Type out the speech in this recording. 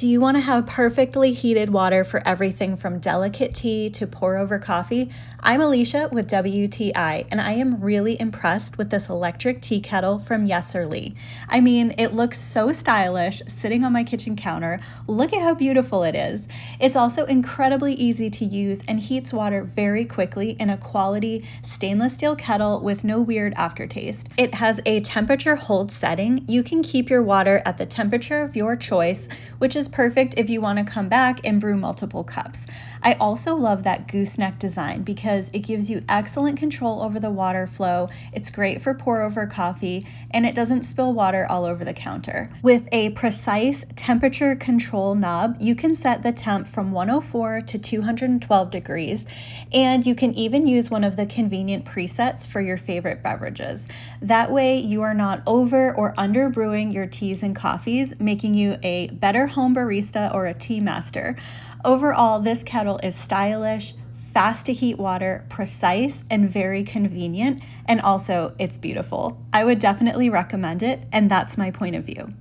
Do you want to have perfectly heated water for everything from delicate tea to pour over coffee? I'm Alicia with WTI, and I am really impressed with this electric tea kettle from YESERLI. I mean, it looks so stylish sitting on my kitchen counter. Look at how beautiful it is. It's also incredibly easy to use and heats water very quickly in a quality stainless steel kettle with no weird aftertaste. It has a temperature hold setting. You can keep your water at the temperature of your choice, which is perfect if you want to come back and brew multiple cups. I also love that gooseneck design because it gives you excellent control over the water flow. It's great for pour over coffee, and it doesn't spill water all over the counter. With a precise temperature control knob, you can set the temp from 104 to 212 degrees, and you can even use one of the convenient presets for your favorite beverages. That way you are not over or under brewing your teas and coffees, making you a better home barista or a tea master. Overall, this kettle is stylish, fast to heat water, precise, and very convenient, and also it's beautiful. I would definitely recommend it, and that's my point of view.